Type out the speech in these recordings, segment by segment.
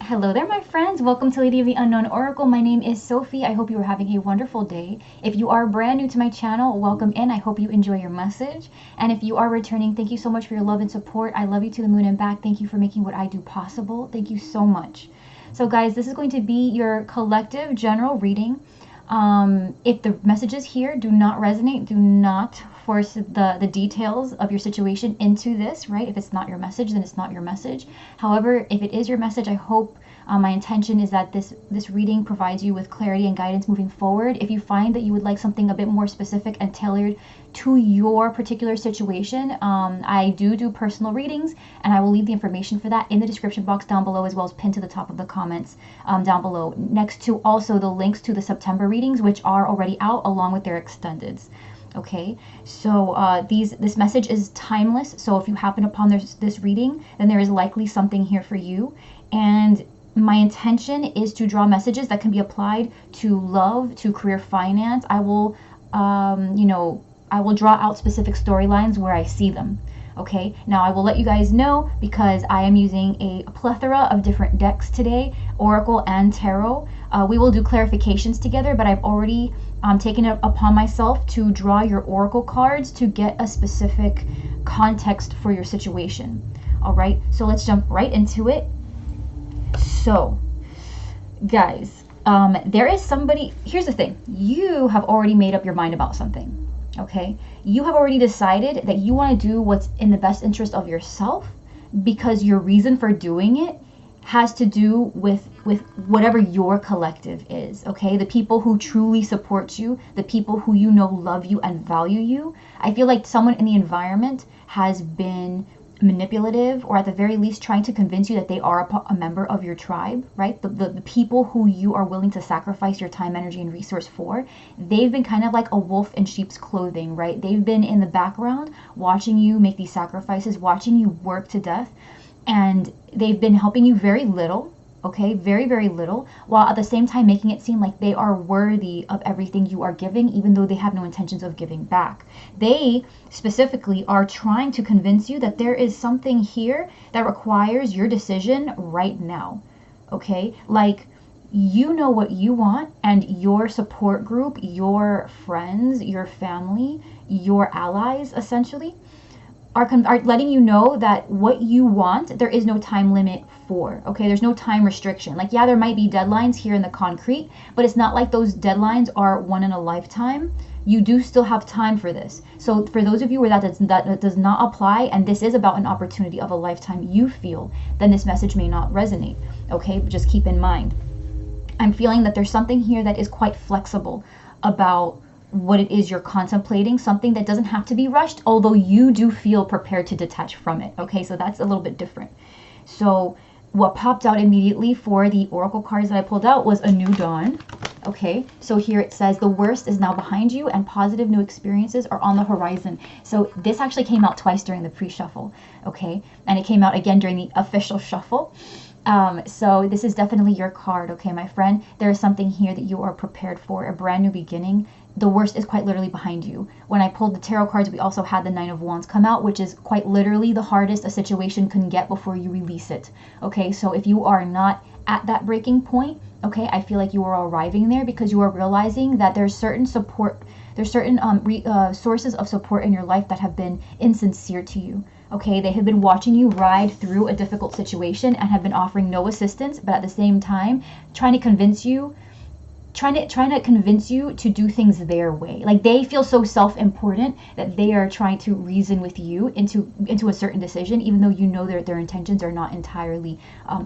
Hello there, my friends. Welcome to Lady of the Unknown Oracle. My name is Sophie. I hope you are having a wonderful day. If you are brand new to my channel, welcome in. I hope you enjoy your message. And if you are returning, thank you so much for your love and support. I love you to the moon and back. Thank you for making what I do possible. Thank you so much. So guys, this is going to be your collective general reading. If the messages here do not resonate, do not force the details of your situation into this, right? If it's not your message, then it's not your message. However, if it is your message, I hope my intention is that this reading provides you with clarity and guidance moving forward. If you find that you would like something a bit more specific and tailored to your particular situation, I do personal readings, and I will leave the information for that in the description box down below, as well as pinned to the top of the comments down below, next to also the links to the September readings, which are already out along with their extendeds. Okay, so this message is timeless. So if you happen upon this reading, then there is likely something here for you. And my intention is to draw messages that can be applied to love, to career, finance. I will, I will draw out specific storylines where I see them. Okay, now I will let you guys know, because I am using a plethora of different decks today, Oracle and Tarot. We will do clarifications together, but I've already taken it upon myself to draw your Oracle cards to get a specific context for your situation. All right, so let's jump right into it. So, guys, there is somebody, here's the thing, you have already made up your mind about something. Okay, you have already decided that you want to do what's in the best interest of yourself, because your reason for doing it has to do with whatever your collective is. Okay, the people who truly support you, the people who you know love you and value you. I feel like someone in the environment has been manipulative, or at the very least trying to convince you that they are a member of your tribe, right? The people who you are willing to sacrifice your time, energy, and resource for, they've been kind of like a wolf in sheep's clothing, right? They've been in the background watching you make these sacrifices, watching you work to death, and they've been helping you very little. Okay, very, very little, while at the same time making it seem like they are worthy of everything you are giving, even though they have no intentions of giving back. They specifically are trying to convince you that there is something here that requires your decision right now. Okay, like, you know what you want, and your support group, your friends, your family, your allies, essentially, are letting you know that what you want, there is no time limit for. Okay, there's no time restriction. Like, yeah, there might be deadlines here in the concrete, but it's not like those deadlines are one in a lifetime. You do still have time for this. So for those of you where that does not apply, and this is about an opportunity of a lifetime, you feel, then this message may not resonate. Okay, just keep in mind, I'm feeling that there's something here that is quite flexible about what it is you're contemplating, something that doesn't have to be rushed, although you do feel prepared to detach from it. Okay, so that's a little bit different. So what popped out immediately for the Oracle cards that I pulled out was a new dawn. Okay, so here it says the worst is now behind you and positive new experiences are on the horizon. So this actually came out twice during the pre-shuffle. Okay, and it came out again during the official shuffle. So this is definitely your card. Okay, my friend, there is something here that you are prepared for, a brand new beginning. The worst is quite literally behind you. When I pulled the tarot cards, we also had the Nine of Wands come out, which is quite literally the hardest a situation can get before you release it. Okay, so if you are not at that breaking point, okay, I feel like you are arriving there, because you are realizing that there's certain support, there's certain sources of support in your life that have been insincere to you. Okay, they have been watching you ride through a difficult situation and have been offering no assistance, but at the same time trying to convince you to do things their way. Like, they feel so self-important that they are trying to reason with you into a certain decision, even though you know their intentions are not entirely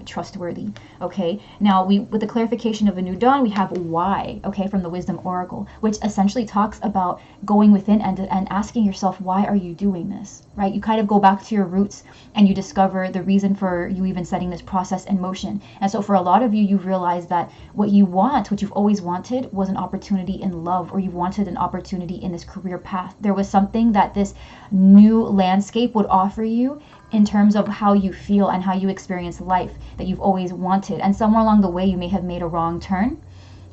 trustworthy. Okay, now with the clarification of a new dawn, we have why. Okay, from the Wisdom Oracle, which essentially talks about going within and asking yourself, why are you doing this, right? You kind of go back to your roots and you discover the reason for you even setting this process in motion. And so for a lot of you, you've realized that what you want, what you've always wanted, was an opportunity in love, or you wanted an opportunity in this career path. There was something that this new landscape would offer you in terms of how you feel and how you experience life that you've always wanted. And somewhere along the way, you may have made a wrong turn,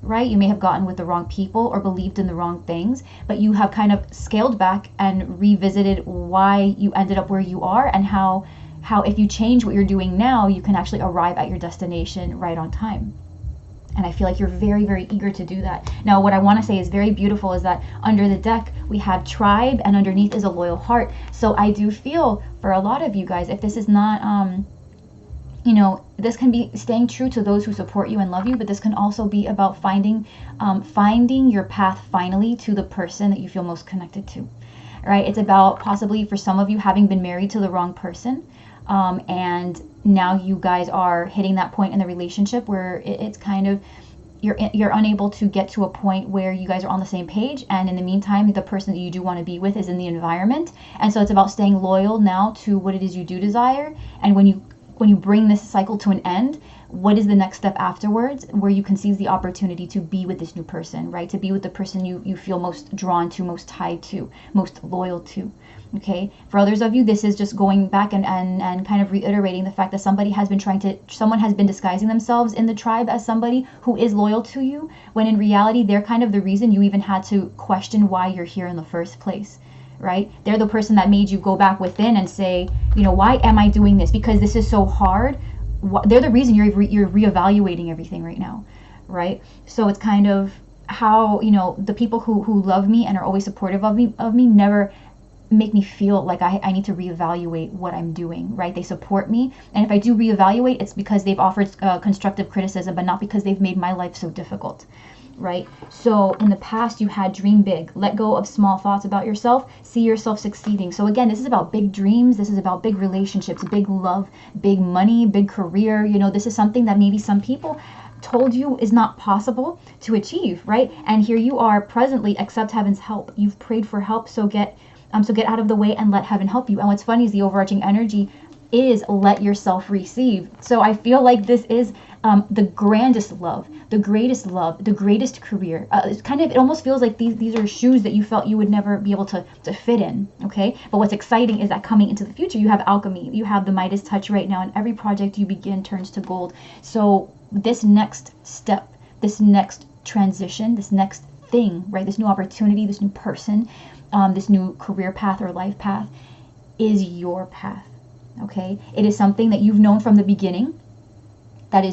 right? You may have gotten with the wrong people or believed in the wrong things, but you have kind of scaled back and revisited why you ended up where you are, and how how if you change what you're doing now, you can actually arrive at your destination right on time. And I feel like you're very, very eager to do that. Now, what I want to say is very beautiful is that under the deck, we have tribe, and underneath is a loyal heart. So I do feel for a lot of you guys, if this is not, this can be staying true to those who support you and love you, but this can also be about finding your path finally to the person that you feel most connected to, right? It's about possibly for some of you having been married to the wrong person. And now you guys are hitting that point in the relationship where it's kind of you're unable to get to a point where you guys are on the same page, and in the meantime the person that you do want to be with is in the environment. And so it's about staying loyal now to what it is you do desire, and when you bring this cycle to an end, what is the next step afterwards where you can seize the opportunity to be with this new person, right? To be with the person you feel most drawn to, most tied to, most loyal to. Okay, for others of you, this is just going back and kind of reiterating the fact that someone has been disguising themselves in the tribe as somebody who is loyal to you, when in reality, they're kind of the reason you even had to question why you're here in the first place, right? They're the person that made you go back within and say, why am I doing this? Because this is so hard. They're the reason you're reevaluating everything right now, right? So it's kind of how, the people who love me and are always supportive of me never make me feel like I need to reevaluate what I'm doing, right? They support me, and if I do reevaluate, it's because they've offered constructive criticism, but not because they've made my life so difficult, right? So in the past, you had dream big, let go of small thoughts about yourself, see yourself succeeding. So again, this is about big dreams, this is about big relationships, big love, big money, big career. This is something that maybe some people told you is not possible to achieve, right? And here you are presently, accept heaven's help. You've prayed for help, so get out of the way and let heaven help you. And what's funny is the overarching energy is let yourself receive. So I feel like this is the grandest love, the greatest career. It almost feels like these are shoes that you felt you would never be able to fit in, okay? But what's exciting is that coming into the future, you have alchemy, you have the Midas touch right now, and every project you begin turns to gold. So this next step, this next transition, this next thing, right? This new opportunity, this new person, this new career path or life path is your path, okay? It is something that you've known from the beginning, that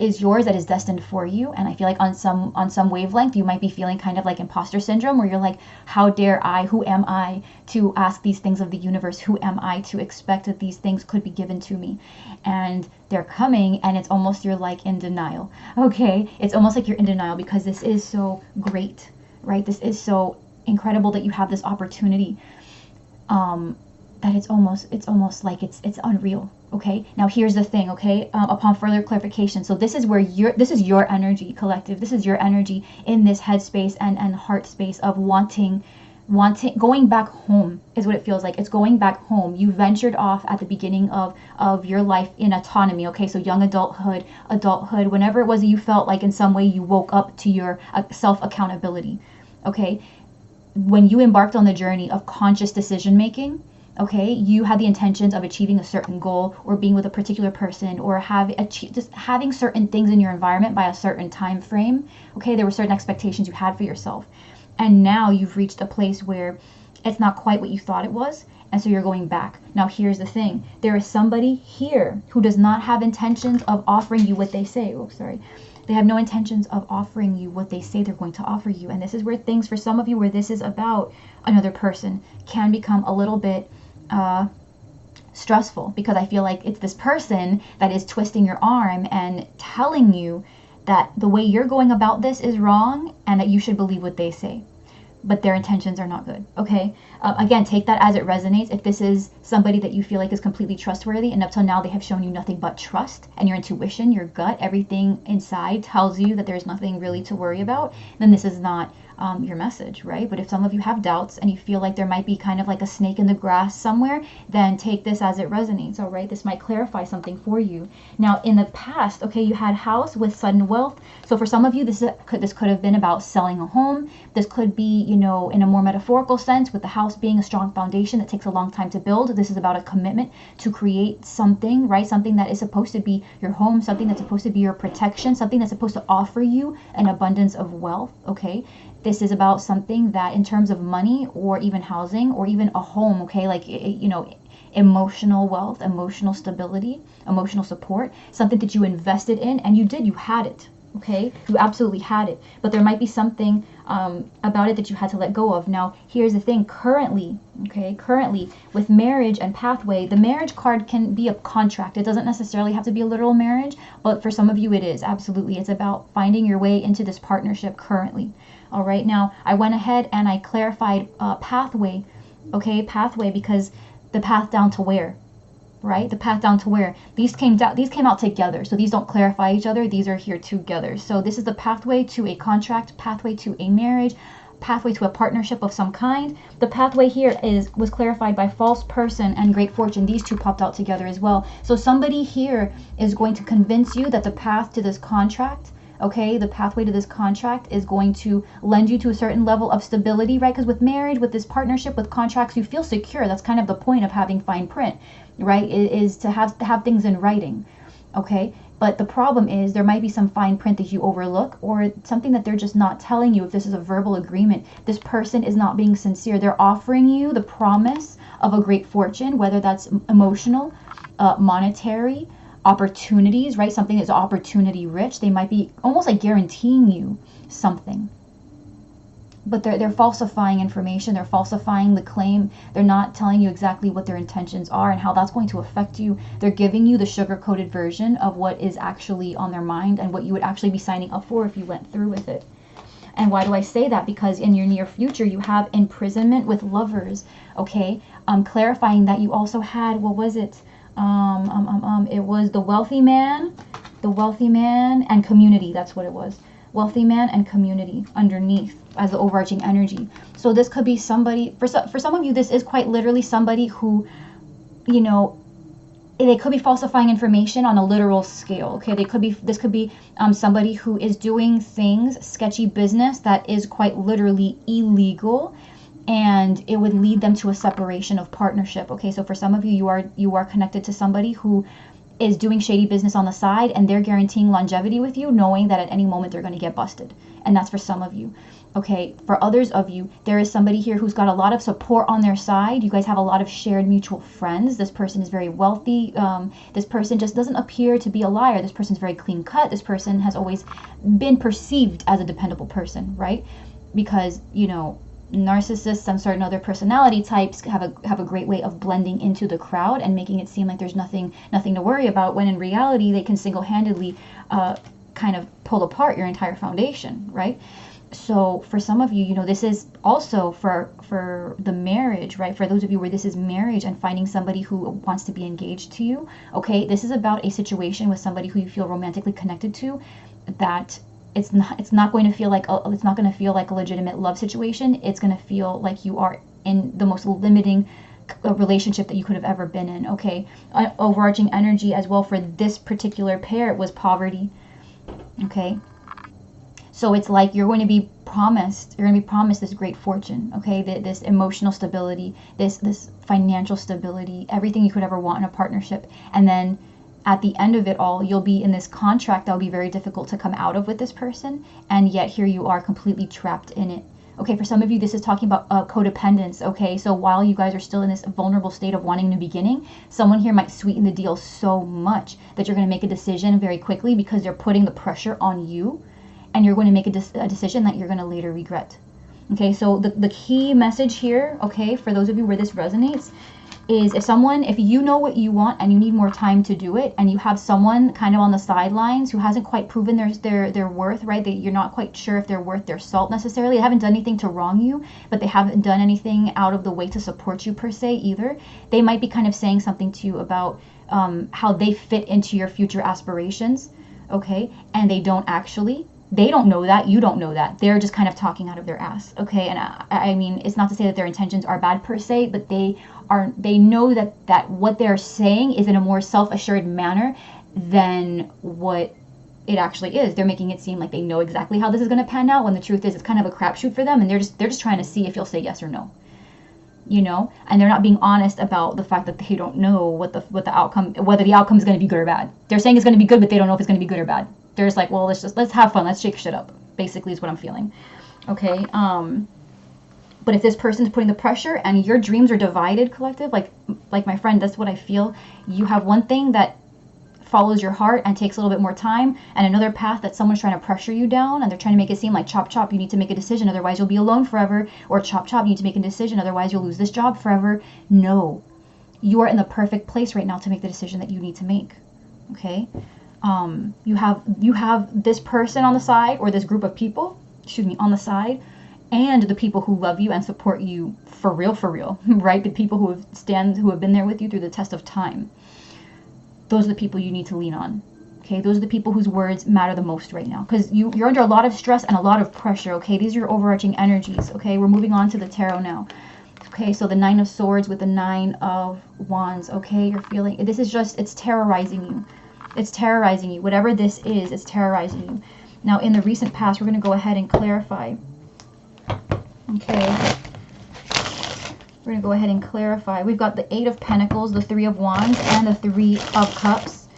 is yours, that is destined for you. And I feel like on some wavelength, you might be feeling kind of like imposter syndrome, where you're like, how dare I, who am I to ask these things of the universe? Who am I to expect that these things could be given to me? And they're coming, and it's almost you're like in denial, okay? It's almost like you're in denial because this is so great, right? This is so incredible that you have this opportunity, that it's almost like it's unreal. Okay, now here's the thing, okay, upon further clarification, so this is your energy, collective, this is your energy in this headspace and heart space of wanting, going back home is what it feels like. It's going back home. You ventured off at the beginning of your life in autonomy, okay, so young adulthood, whenever it was that you felt like in some way you woke up to your self-accountability, okay. When you embarked on the journey of conscious decision making, okay, you had the intentions of achieving a certain goal, or being with a particular person, or just having certain things in your environment by a certain time frame. Okay, there were certain expectations you had for yourself, and now you've reached a place where it's not quite what you thought it was, and so you're going back. Now here's the thing, there is somebody here who does not have intentions of offering you what they say. They have no intentions of offering you what they say they're going to offer you. And this is where things, for some of you, where this is about another person, can become a little bit stressful, because I feel like it's this person that is twisting your arm and telling you that the way you're going about this is wrong, and that you should believe what they say. But their intentions are not good, okay? Again, take that as it resonates. If this is somebody that you feel like is completely trustworthy, and up till now they have shown you nothing but trust, and your intuition, your gut, everything inside tells you that there's nothing really to worry about, then this is not your message, right? But if some of you have doubts and you feel like there might be kind of like a snake in the grass somewhere, then take this as it resonates, all right? This might clarify something for you. Now, in the past, okay, you had house with sudden wealth. So for some of you, this could have been about selling a home. This could be, in a more metaphorical sense, with the house being a strong foundation that takes a long time to build. This is about a commitment to create something, right? Something that is supposed to be your home, something that's supposed to be your protection, something that's supposed to offer you an abundance of wealth, okay? This is about something that, in terms of money or even housing or even a home, okay, like, emotional wealth, emotional stability, emotional support, something that you invested in, and you had it. Okay, you absolutely had it, but there might be something about it that you had to let go of. Now, here's the thing: currently, okay, currently with marriage and pathway, the marriage card can be a contract. It doesn't necessarily have to be a literal marriage, but for some of you, it is absolutely. It's about finding your way into this partnership currently. All right, now I went ahead and I clarified pathway, okay, pathway, because the path down to where? Right, the path down to where these came out together, so these don't clarify each other, these are here together. So this is the pathway to a contract, pathway to a marriage, pathway to a partnership of some kind. The pathway here was clarified by false person and great fortune. These two popped out together as well. So somebody here is going to convince you that the path to this contract, okay, the pathway to this contract is going to lend you to a certain level of stability, right? Because with marriage, with this partnership, with contracts, you feel secure. That's kind of the point of having fine print, right? Is to have things in writing, okay? But the problem is there might be some fine print that you overlook, or something that they're just not telling you. If this is a verbal agreement, this person is not being sincere. They're offering you the promise of a great fortune, whether that's emotional, monetary, opportunities, right? Something that's opportunity rich. They might be almost like guaranteeing you something, but they're falsifying information. They're falsifying the claim. They're not telling you exactly what their intentions are and how that's going to affect you. They're giving you the sugar-coated version of what is actually on their mind and what you would actually be signing up for if you went through with it. And why do I say that? Because in your near future, you have imprisonment with lovers, okay? Clarifying that you also had, what was it? It was the wealthy man and community. That's what it was. Wealthy man and community underneath as the overarching energy. So this could be somebody, for some of you, this is quite literally somebody who, you know, they could be falsifying information on a literal scale. Okay, this could be somebody who is doing things, sketchy business that is quite literally illegal, and it would lead them to a separation of partnership. Okay, so for some of you, you are connected to somebody who is doing shady business on the side, and they're guaranteeing longevity with you, knowing that at any moment they're going to get busted. And that's for some of you. Okay, for others of you, there is somebody here who's got a lot of support on their side. You guys have a lot of shared mutual friends. This person is very wealthy. This person just doesn't appear to be a liar. This person's very clean cut. This person has always been perceived as a dependable person, right? Because, you know, narcissists and certain other personality types have a great way of blending into the crowd and making it seem like there's nothing to worry about, when in reality they can single-handedly kind of pull apart your entire foundation, right? So for some of you, you know, this is also for the marriage, right? For those of you where this is marriage and finding somebody who wants to be engaged to you, okay, this is about a situation with somebody who you feel romantically connected to, that it's not going to feel like a legitimate love situation. It's going to feel like you are in the most limiting relationship that you could have ever been in. Okay, overarching energy as well for this particular pair was poverty. Okay, so it's like you're going to be promised this great fortune. Okay, this emotional stability, this financial stability, everything you could ever want in a partnership, and then at the end of it all, you'll be in this contract that will be very difficult to come out of with this person, and yet here you are completely trapped in it. Okay, for some of you, this is talking about codependence. Okay, so while you guys are still in this vulnerable state of wanting a new beginning, someone here might sweeten the deal so much that you're going to make a decision very quickly because they're putting the pressure on you, and you're going to make a decision that you're going to later regret. Okay, so the key message here, okay, for those of you where this resonates, is if you know what you want and you need more time to do it, and you have someone kind of on the sidelines who hasn't quite proven their worth, right? That you're not quite sure if they're worth their salt necessarily. They haven't done anything to wrong you, but they haven't done anything out of the way to support you per se either. They might be kind of saying something to you about how they fit into your future aspirations, okay? And they don't actually. They don't know that. You don't know that. They're just kind of talking out of their ass, okay? And I mean, it's not to say that their intentions are bad per se, but they know that what they're saying is in a more self-assured manner than what it actually is. They're making it seem like they know exactly how this is going to pan out, when the truth is it's kind of a crapshoot for them, and they're just trying to see if you'll say yes or no, you know. And they're not being honest about the fact that they don't know what the outcome, whether the outcome is going to be good or bad. They're saying it's going to be good, but they don't know if it's going to be good or bad. They're just like, well, let's have fun, let's shake shit up, basically is what I'm feeling. Okay, But if this person's putting the pressure and your dreams are divided, collective, like my friend, that's what I feel. You have one thing that follows your heart and takes a little bit more time, and another path that someone's trying to pressure you down, and they're trying to make it seem like chop chop, you need to make a decision, otherwise you'll be alone forever, or chop chop, you need to make a decision, otherwise you'll lose this job forever. No, you are in the perfect place right now to make the decision that you need to make. Okay, you have this person on the side, or this group of people, excuse me, on the side, and the people who love you and support you for real, right? The people who have been there with you through the test of time. Those are the people you need to lean on. Okay, those are the people whose words matter the most right now, because you're under a lot of stress and a lot of pressure. Okay, these are your overarching energies. Okay, we're moving on to the tarot now. Okay, so the 9 of Swords with the 9 of Wands. Okay, you're feeling, this is just, it's terrorizing you. It's terrorizing you. Whatever this is, it's terrorizing you. Now, in the recent past, we're going to go ahead and clarify. Okay, we're going to go ahead and clarify. We've got the 8 of Pentacles, the 3 of Wands, and the 3 of Cups.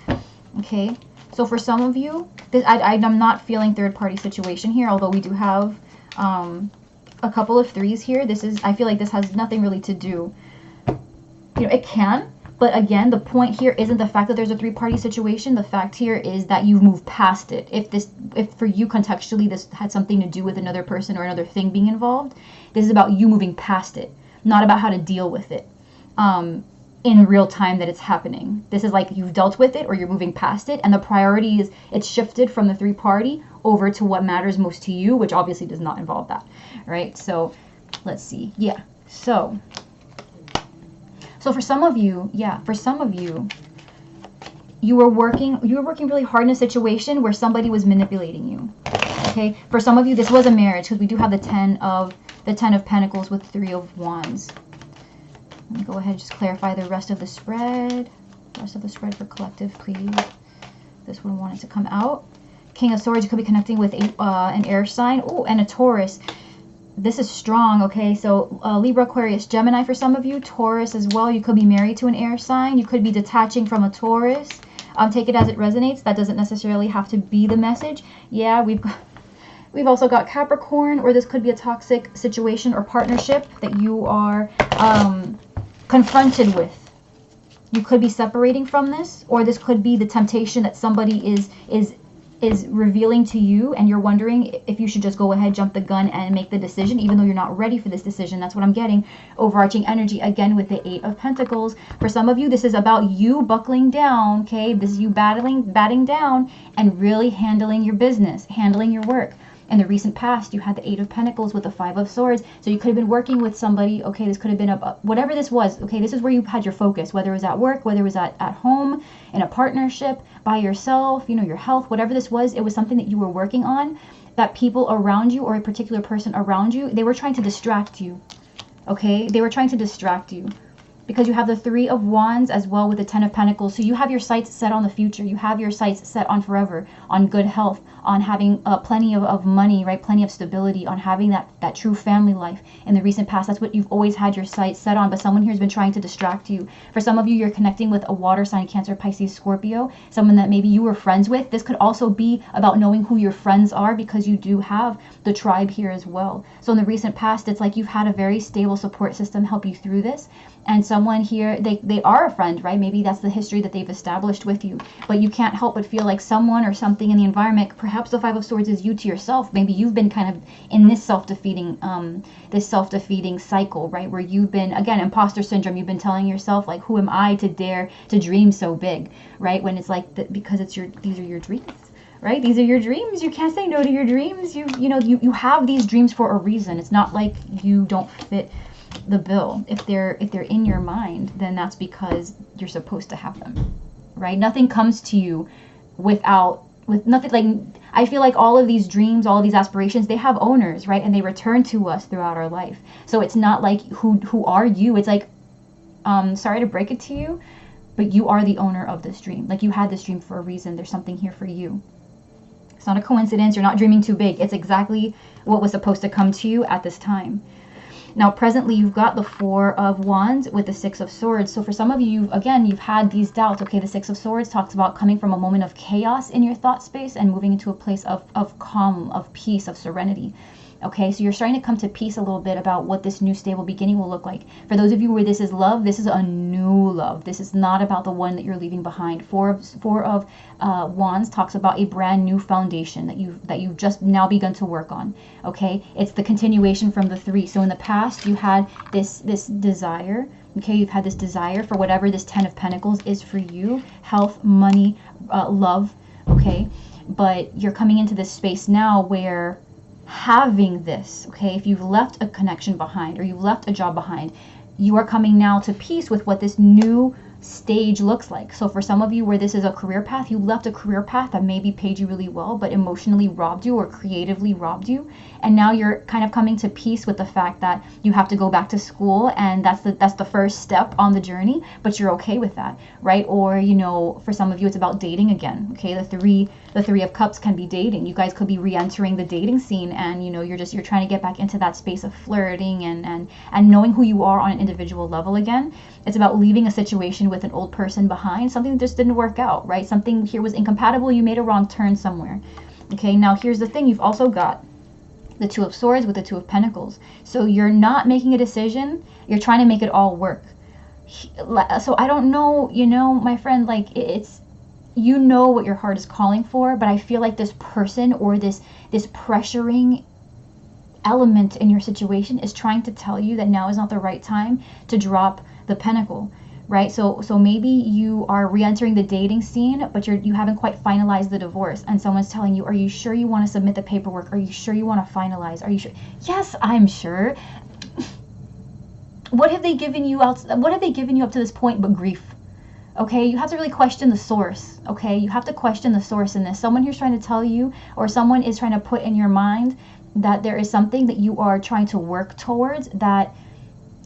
Okay, so for some of you, I'm not feeling third-party situation here, although we do have a couple of threes here. I feel like this has nothing really to do. It can, but again, the point here isn't the fact that there's a three-party situation. The fact here is that you've moved past it. If for you contextually this had something to do with another person or another thing being involved, this is about you moving past it, not about how to deal with it in real time that it's happening. This is like you've dealt with it or you're moving past it, and the priority is it's shifted from the three-party over to what matters most to you, which obviously does not involve that, right? So let's see. Yeah, so for some of you, you were working really hard in a situation where somebody was manipulating you. Okay, for some of you this was a marriage, because we do have the 10 of Pentacles with 3 of Wands. Let me go ahead and just clarify the rest of the spread. The rest of the spread for collective, please. This one wanted to come out. King of Swords, you could be connecting with an air sign. Oh, and a Taurus. This is strong, okay? So Libra, Aquarius, Gemini for some of you. Taurus as well. You could be married to an air sign. You could be detaching from a Taurus. Take it as it resonates. That doesn't necessarily have to be the message. Yeah, we've also got Capricorn, or this could be a toxic situation or partnership that you are confronted with. You could be separating from this, or this could be the temptation that somebody is revealing to you, and you're wondering if you should just go ahead, jump the gun, and make the decision, even though you're not ready for this decision. That's what I'm getting. Overarching energy, again, with the 8 of Pentacles. For some of you, this is about you buckling down, okay? This is you batting down and really handling your business, handling your work. In the recent past, you had the 8 of Pentacles with the 5 of Swords. So you could have been working with somebody. Okay, this could have been whatever this was. Okay, this is where you had your focus, whether it was at work, whether it was at home, in a partnership, by yourself, your health, whatever this was, it was something that you were working on, that people around you or a particular person around you, they were trying to distract you. Okay, they were trying to distract you. Because you have the 3 of Wands as well with the 10 of Pentacles. So you have your sights set on the future. You have your sights set on forever, on good health, on having plenty of money, right? Plenty of stability, on having that true family life. In the recent past, that's what you've always had your sights set on. But someone here has been trying to distract you. For some of you, you're connecting with a water sign, Cancer, Pisces, Scorpio. Someone that maybe you were friends with. This could also be about knowing who your friends are, because you do have the tribe here as well. So in the recent past, it's like you've had a very stable support system help you through this. And someone here, they are a friend, right? Maybe that's the history that they've established with you. But you can't help but feel like someone or something in the environment, perhaps the 5 of Swords is you to yourself. Maybe you've been kind of in this self-defeating cycle, right? Where you've been, again, imposter syndrome. You've been telling yourself, like, who am I to dare to dream so big, right? When it's like, because these are your dreams. Right? These are your dreams. You can't say no to your dreams. You have these dreams for a reason. It's not like you don't fit the bill. If they're in your mind, then that's because you're supposed to have them, right? Nothing comes to you with nothing. Like, I feel like all of these dreams, all of these aspirations, they have owners, right? And they return to us throughout our life. So it's not like who are you? It's like, sorry to break it to you, but you are the owner of this dream. Like, you had this dream for a reason. There's something here for you. It's not a coincidence. You're not dreaming too big. It's exactly what was supposed to come to you at this time. Now, presently, you've got the 4 of Wands with the 6 of Swords. So for some of you, you've had these doubts. Okay, the 6 of Swords talks about coming from a moment of chaos in your thought space and moving into a place of calm, of peace, of serenity. Okay, so you're starting to come to peace a little bit about what this new stable beginning will look like. For those of you where this is love, this is a new love. This is not about the one that you're leaving behind. Four of Wands talks about a brand new foundation that you've just now begun to work on. Okay, it's the continuation from the 3. So in the past, you had this desire. Okay, you've had this desire for whatever this 10 of Pentacles is for you: health, money, love. Okay, but you're coming into this space now where having this, okay, if you've left a connection behind or you've left a job behind, you are coming now to peace with what this new stage looks like. So for some of you where this is a career path, you left a career path that maybe paid you really well but emotionally robbed you or creatively robbed you, and now you're kind of coming to peace with the fact that you have to go back to school, and that's the first step on the journey, but you're okay with that, right? Or, you know, for some of you it's about dating again. Okay, the three of Cups can be dating. You guys could be re-entering the dating scene, and you know, you're trying to get back into that space of flirting and knowing who you are on an individual level again. It's about leaving a situation with an old person behind, something that just didn't work out, right? Something here was incompatible. You made a wrong turn somewhere. Okay, now here's the thing. You've also got the 2 of Swords with the 2 of Pentacles. So you're not making a decision. You're trying to make it all work. So I don't know, you know, my friend, like it's, you know what your heart is calling for, but I feel like this person or this pressuring element in your situation is trying to tell you that now is not the right time to drop the pentacle, right? So maybe you are re-entering the dating scene, but you haven't quite finalized the divorce, and someone's telling you, are you sure you want to submit the paperwork? Are you sure you want to finalize? Are you sure? Yes, I'm sure. What have they given you else? What have they given you up to this point but grief? Okay, you have to really question the source. Okay, you have to question the source in this. Someone here's trying to tell you, or someone is trying to put in your mind that there is something that you are trying to work towards that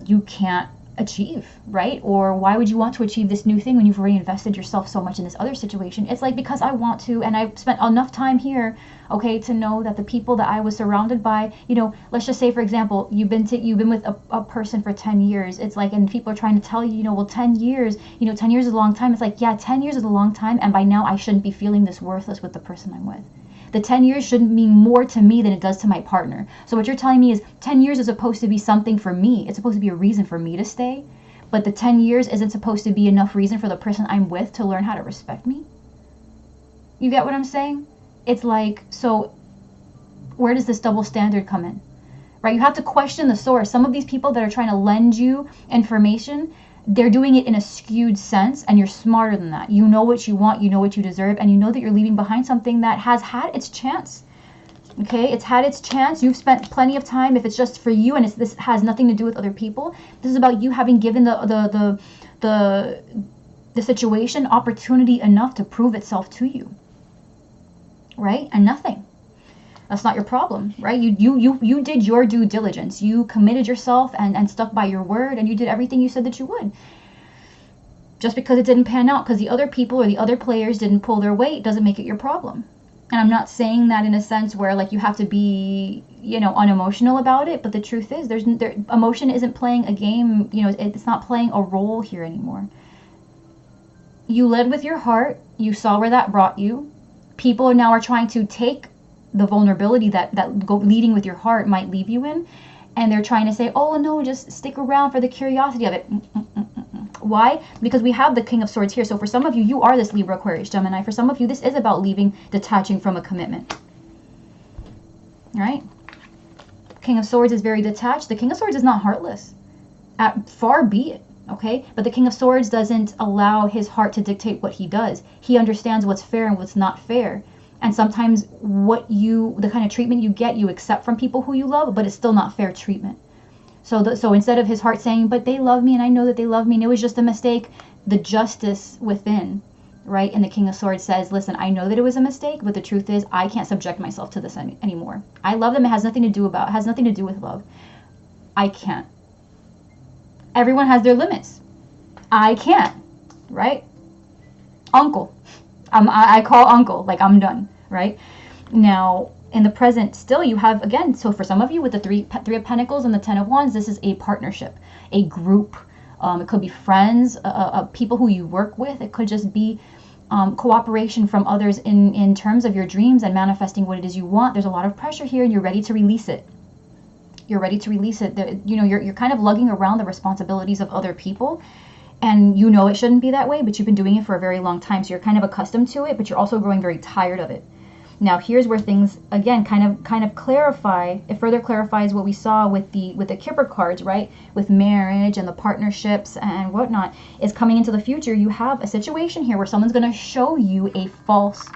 you can't achieve, right? Or why would you want to achieve this new thing when you've already invested yourself so much in this other situation? It's like, because I want to, and I've spent enough time here, okay, to know that the people that I was surrounded by, you know, let's just say, for example, you've been with a person for 10 years. It's like, and people are trying to tell you, you know, well, 10 years, you know, 10 years is a long time. It's like, yeah, 10 years is a long time, and by now I shouldn't be feeling this worthless with the person I'm with. The 10 years shouldn't mean more to me than it does to my partner. So what you're telling me is 10 years is supposed to be something for me. It's supposed to be a reason for me to stay. But the 10 years isn't supposed to be enough reason for the person I'm with to learn how to respect me. You get what I'm saying? It's like, so where does this double standard come in? Right? You have to question the source. Some of these people that are trying to lend you information, they're doing it in a skewed sense, and you're smarter than that. You know what you want, you know what you deserve, and you know that you're leaving behind something that has had its chance. Okay, it's had its chance. You've spent plenty of time. If it's just for you and this has nothing to do with other people, this is about you having given the situation opportunity enough to prove itself to you, right? And nothing. That's not your problem, right? You did your due diligence. You committed yourself and stuck by your word, and you did everything you said that you would. Just because it didn't pan out because the other people or the other players didn't pull their weight doesn't make it your problem. And I'm not saying that in a sense where like you have to be, you know, unemotional about it, but the truth is emotion isn't playing a game, you know, it's not playing a role here anymore. You led with your heart, you saw where that brought you. People now are trying to take the vulnerability that leading with your heart might leave you in, and they're trying to say, oh no, just stick around for the curiosity of it. Why? Because we have the King of Swords here. So for some of you, you are this Libra, Aquarius, Gemini. For some of you, this is about leaving, detaching from a commitment. Right? King of Swords is very detached. The King of Swords is not heartless. Far be it. Okay? But the King of Swords doesn't allow his heart to dictate what he does. He understands what's fair and what's not fair. And sometimes the kind of treatment you get, you accept from people who you love, but it's still not fair treatment. So instead of his heart saying, but they love me and I know that they love me and it was just a mistake, the justice within, right? And the King of Swords says, listen, I know that it was a mistake, but the truth is I can't subject myself to this anymore. I love them. It has nothing to do with love. I can't. Everyone has their limits. I can't, right? Uncle. I call uncle, like I'm done, right? Now, in the present, still you have, again, so for some of you with the three of Pentacles and the 10 of Wands, this is a partnership, a group. It could be friends, people who you work with. It could just be cooperation from others in terms of your dreams and manifesting what it is you want. There's a lot of pressure here and you're ready to release it. You're ready to release it. You know, you're kind of lugging around the responsibilities of other people, and you know it shouldn't be that way, but you've been doing it for a very long time. So you're kind of accustomed to it, but you're also growing very tired of it. Now here's where things again kind of clarify. It further clarifies what we saw with the Kipper cards, right? With marriage and the partnerships and whatnot, is coming into the future. You have a situation here where someone's going to show you a false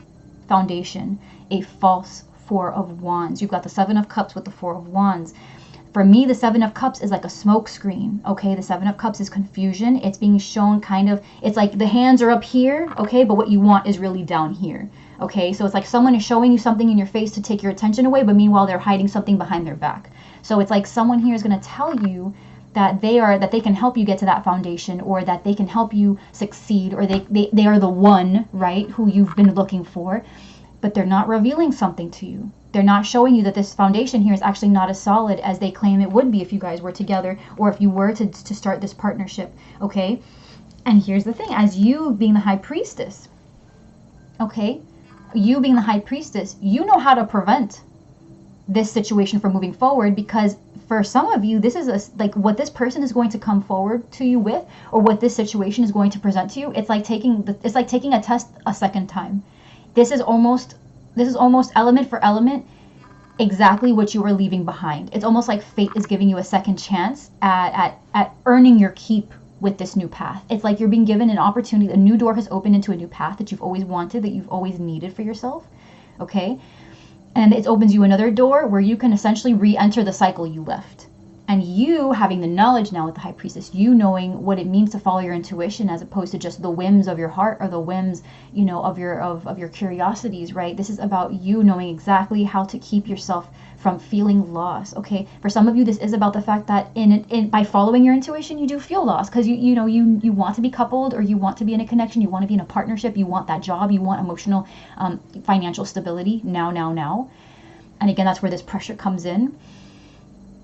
foundation, a false Four of Wands. You've got the Seven of Cups with the Four of Wands. For me, the Seven of Cups is like a smoke screen, okay? The Seven of Cups is confusion. It's being shown kind of, it's like the hands are up here, okay? But what you want is really down here, okay? So it's like someone is showing you something in your face to take your attention away, but meanwhile, they're hiding something behind their back. So it's like someone here is going to tell you that they can help you get to that foundation, or that they can help you succeed, or they are the one, right, who you've been looking for. But they're not revealing something to you. They're not showing you that this foundation here is actually not as solid as they claim it would be if you guys were together, or if you were to start this partnership, okay? And here's the thing, as you being the High Priestess, okay, you being the High Priestess, you know how to prevent this situation from moving forward, because for some of you, this is like what this person is going to come forward to you with, or what this situation is going to present to you. It's like taking a test a second time. This is almost element for element exactly what you were leaving behind. It's almost like fate is giving you a second chance at earning your keep with this new path. It's like you're being given an opportunity. A new door has opened into a new path that you've always wanted, that you've always needed for yourself, okay? And it opens you another door where you can essentially re-enter the cycle you left. And you having the knowledge now with the High Priestess, you knowing what it means to follow your intuition as opposed to just the whims of your heart, or the whims, you know, of your curiosities, right? This is about you knowing exactly how to keep yourself from feeling lost, okay? For some of you, this is about the fact that by following your intuition, you do feel lost, because you want to be coupled, or you want to be in a connection, you want to be in a partnership, you want that job, you want emotional, financial stability now. And again, that's where this pressure comes in.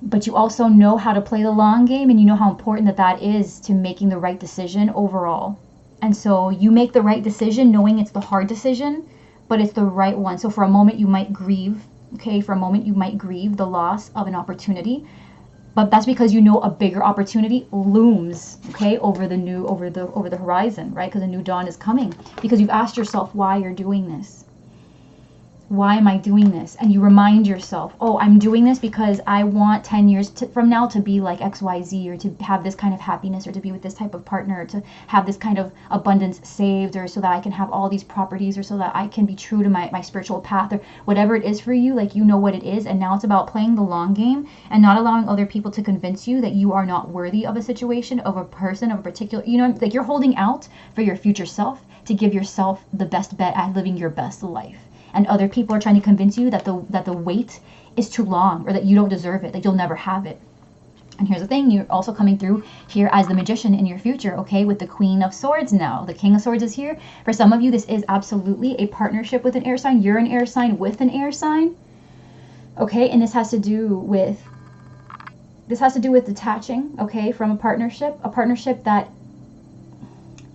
But you also know how to play the long game, and you know how important that is to making the right decision overall. And so you make the right decision knowing it's the hard decision, but it's the right one. So for a moment you might grieve, okay? For a moment you might grieve the loss of an opportunity, but that's because you know a bigger opportunity looms, okay, over the horizon, right? Because a new dawn is coming, because you've asked yourself why you're doing this. Why am I doing this? And you remind yourself, oh, I'm doing this because I want 10 years from now to be like XYZ, or to have this kind of happiness, or to be with this type of partner, or to have this kind of abundance saved, or so that I can have all these properties, or so that I can be true to my spiritual path, or whatever it is for you. Like, you know what it is. And now it's about playing the long game and not allowing other people to convince you that you are not worthy of a situation, of a person, of a particular, like you're holding out for your future self to give yourself the best bet at living your best life. And other people are trying to convince you that the wait is too long, or that you don't deserve it, that you'll never have it. And here's the thing, you're also coming through here as the Magician in your future, okay, with the Queen of Swords now. The King of Swords is here. For some of you, this is absolutely a partnership with an air sign. You're an air sign with an air sign, okay, and this has to do with detaching, okay, from a partnership that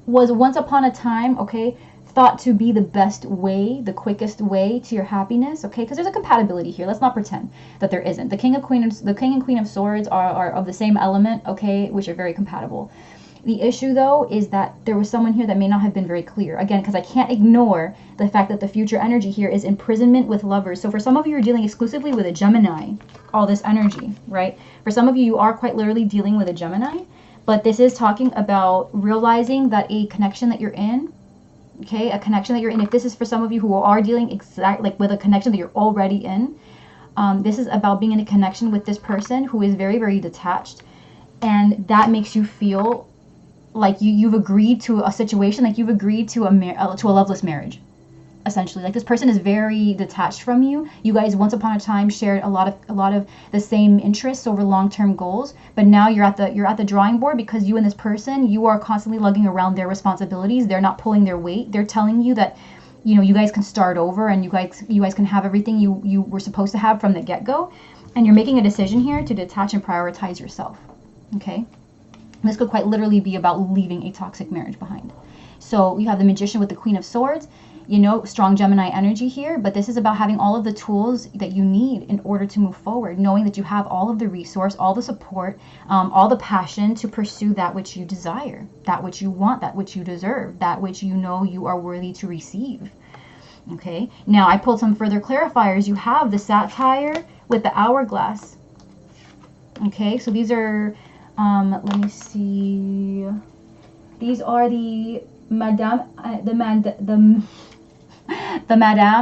was once upon a time, okay, thought to be the best way, the quickest way to your happiness, okay? Because there's a compatibility here. Let's not pretend that there isn't. The King and Queen of Swords are of the same element, okay, which are very compatible. The issue, though, is that there was someone here that may not have been very clear. Again, because I can't ignore the fact that the future energy here is imprisonment with lovers. So for some of you, you're dealing exclusively with a Gemini, all this energy, right? For some of you, you are quite literally dealing with a Gemini, but this is talking about realizing that a connection that you're in, okay, a connection that you're in, if this is for some of you who are dealing with a connection that you're already in, this is about being in a connection with this person who is very, very detached, and that makes you feel like you've agreed to a situation, like you've agreed to a loveless marriage, essentially. Like, this person is very detached from you. You guys once upon a time shared a lot of the same interests over long-term goals, but now you're at the drawing board, because you and this person, you are constantly lugging around their responsibilities. They're not pulling their weight. They're telling you that, you guys can start over, and you guys can have everything you were supposed to have from the get-go, and you're making a decision here to detach and prioritize yourself, okay? This could quite literally be about leaving a toxic marriage behind. So you have the Magician with the Queen of Swords. you know, strong Gemini energy here, but this is about having all of the tools that you need in order to move forward, knowing that you have all of the resource, all the support, all the passion to pursue that which you desire, that which you want, that which you deserve, that which you know you are worthy to receive. Okay, now I pulled some further clarifiers. You have the satire with the hourglass. Okay, so these are, let me see, these are the Madame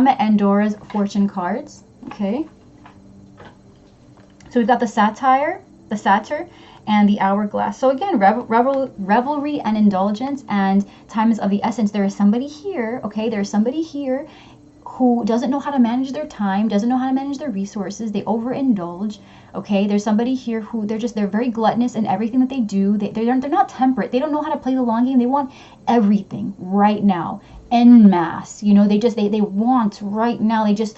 Andora's fortune cards. Okay. So we've got the satire, the satyr, and the hourglass. So again, revelry and indulgence, and time is of the essence. There is somebody here, okay? There is somebody here who doesn't know how to manage their time, doesn't know how to manage their resources. They overindulge. Okay, there's somebody here who they're very gluttonous in everything that they do. They're not temperate. They don't know how to play the long game. They want everything right now, en masse. You know, they want right now. They just,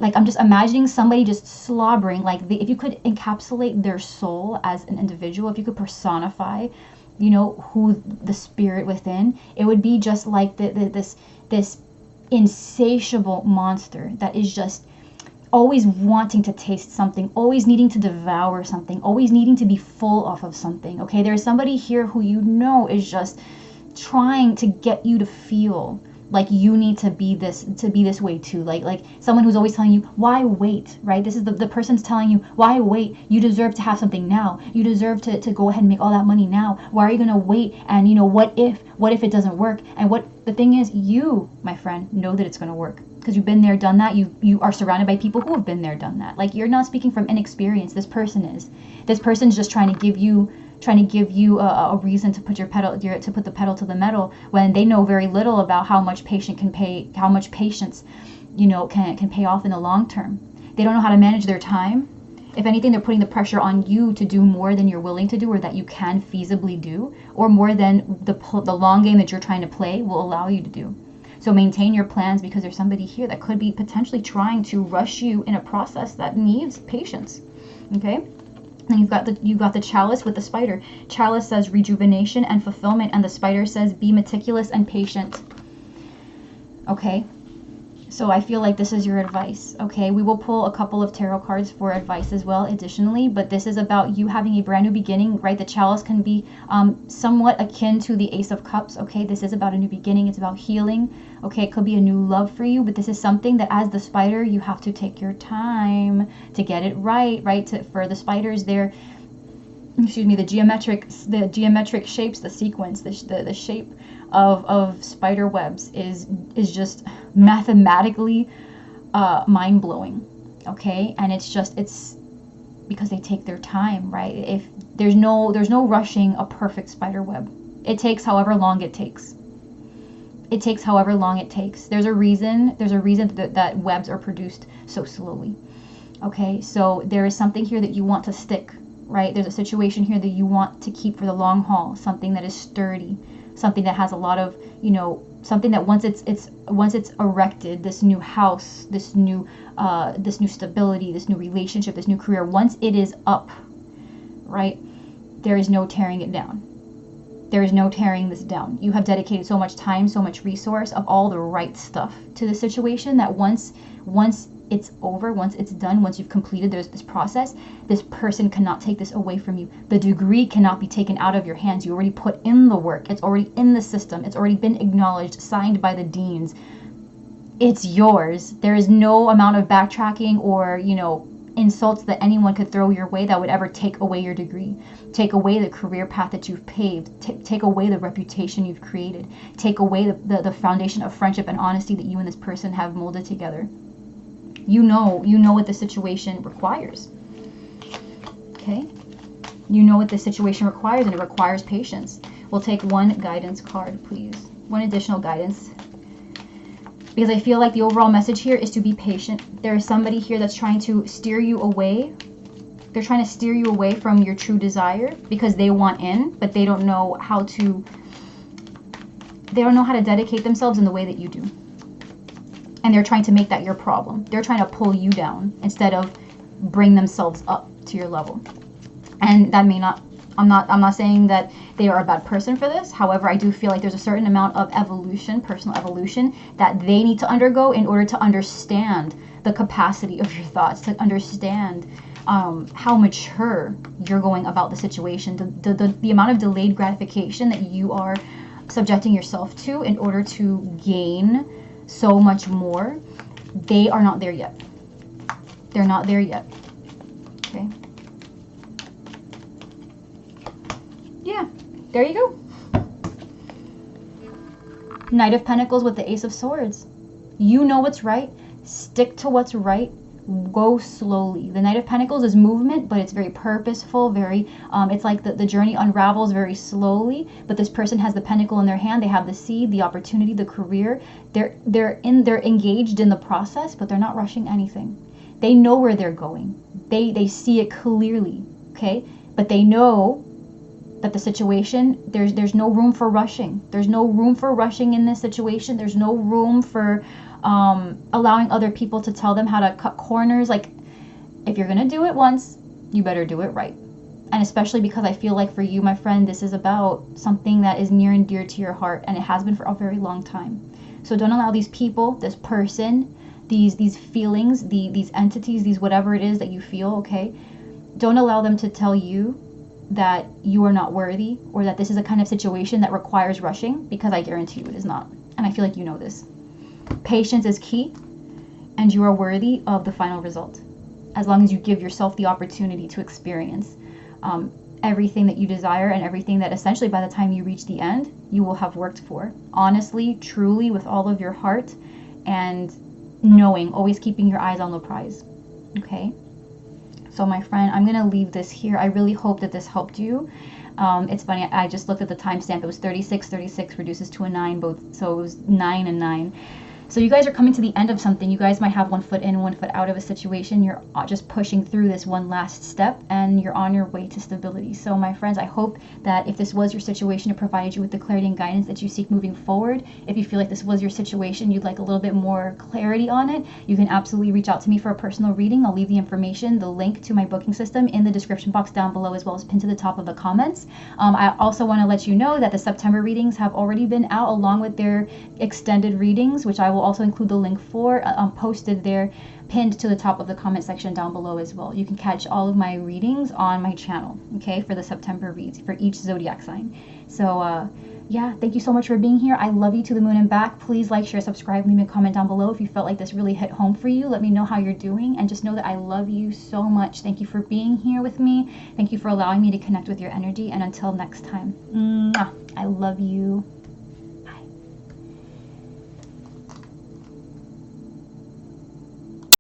like, I'm just imagining somebody just slobbering. Like, if you could encapsulate their soul as an individual, if you could personify, you know, who the spirit within, it would be just like this insatiable monster that is just always wanting to taste something, always needing to devour something, always needing to be full off of something. Okay, there's somebody here who you know is just trying to get you to feel like you need to be this way too, like someone who's always telling you, why wait, right? This is the person's telling you, why wait? You deserve to have something now. You deserve to go ahead and make all that money now. Why are you gonna wait? And you know, what if it doesn't work? And what the thing is, you, my friend, know that it's gonna work, because you've been there, done that. You are surrounded by people who have been there, done that. Like, you're not speaking from inexperience. This person is. This person's just trying to give you a reason to put the pedal to the metal, when they know very little about how much patience, you know, can pay off in the long term. They don't know how to manage their time. If anything, they're putting the pressure on you to do more than you're willing to do, or that you can feasibly do, or more than the long game that you're trying to play will allow you to do. So maintain your plans, because there's somebody here that could be potentially trying to rush you in a process that needs patience. Okay? Then you've got the chalice with the spider. Chalice says rejuvenation and fulfillment, and the spider says be meticulous and patient. Okay? So I feel like this is your advice. Okay? We will pull a couple of tarot cards for advice as well additionally, but this is about you having a brand new beginning, right? The chalice can be somewhat akin to the Ace of Cups. Okay? This is about a new beginning. It's about healing. Okay? It could be a new love for you, but this is something that, as the spider, you have to take your time to get it right, right? For the spiders, the geometric shapes, the sequence, the shape of spider webs is just mathematically mind-blowing. Okay? And it's because they take their time, right? If there's no rushing a perfect spider web. It takes however long it takes. It takes however long it takes. There's a reason that webs are produced so slowly. Okay? So there is something here that you want to stick, right? There's a situation here that you want to keep for the long haul, something that is sturdy, something that has a lot of, you know, something that once it's erected, this new house, this new stability, this new relationship, this new career, once it is up, right, there is no tearing it down. There is no tearing this down. You have dedicated so much time, so much resource of all the right stuff to the situation that once it's over, once it's done, once you've completed this process, this person cannot take this away from you. The degree cannot be taken out of your hands. You already put in the work. It's already in the system. It's already been acknowledged, signed by the deans. It's yours. There is no amount of backtracking or, you know, insults that anyone could throw your way that would ever take away your degree, take away the career path that you've paved, take away the reputation you've created, take away the foundation of friendship and honesty that you and this person have molded together. You know what the situation requires. Okay? You know what the situation requires, and it requires patience. We'll take one guidance card, please. One additional guidance. Because I feel like the overall message here is to be patient. There is somebody here that's trying to steer you away. They're trying to steer you away from your true desire because they want in, but they don't know how to dedicate themselves in the way that you do. And they're trying to make that your problem. They're trying to pull you down instead of bring themselves up to your level. And that may not I'm not saying that they are a bad person for this. However, I do feel like there's a certain amount of evolution, personal evolution, that they need to undergo in order to understand the capacity of your thoughts, to understand how mature you're going about the situation, the amount of delayed gratification that you are subjecting yourself to in order to gain so much more. They are not there yet. They're not there yet. Okay. Yeah, there you go. Knight of Pentacles with the Ace of Swords. You know what's right. Stick to what's right. Go slowly. The Knight of Pentacles is movement, but it's very purposeful, very it's like the journey unravels very slowly, but this person has the pentacle in their hand. They have the seed, the opportunity, the career. They're engaged in the process, but they're not rushing anything. They know where they're going. They see it clearly, okay? But they know that the situation, there's no room for rushing. There's no room for rushing in this situation. There's no room for allowing other people to tell them how to cut corners. Like, if you're gonna do it once, you better do it right. And especially because I feel like for you, my friend, this is about something that is near and dear to your heart, and it has been for a very long time. So don't allow these people, this person, these feelings, these entities, these whatever it is that you feel, okay? Don't allow them to tell you that you are not worthy, or that this is a kind of situation that requires rushing, because I guarantee you it is not. And I feel like you know this. Patience is key, and you are worthy of the final result, as long as you give yourself the opportunity to experience everything that you desire, and everything that essentially by the time you reach the end, you will have worked for. Honestly, truly, with all of your heart, and knowing, always keeping your eyes on the prize. Okay? So my friend, I'm going to leave this here. I really hope that this helped you. It's funny, I just looked at the timestamp. It was 36 reduces to a 9, both, so it was 9 and 9. So you guys are coming to the end of something. You guys might have one foot in, one foot out of a situation. You're just pushing through this one last step, and you're on your way to stability. So my friends, I hope that if this was your situation, it provided you with the clarity and guidance that you seek moving forward. If you feel like this was your situation, you'd like a little bit more clarity on it, you can absolutely reach out to me for a personal reading. I'll leave the information, the link to my booking system, in the description box down below, as well as pinned to the top of the comments. I also want to let you know that the September readings have already been out, along with their extended readings, which I will also include the link for posted there, pinned to the top of the comment section down below as well. You can catch all of my readings on my channel, okay, for the September reads for each zodiac sign. So yeah, thank you so much for being here. I love you to the moon and back. Please like, share, subscribe, leave me a comment down below if you felt like this really hit home for you. Let me know how you're doing, and just know that I love you so much. Thank you for being here with me. Thank you for allowing me to connect with your energy, and until next time, I love you.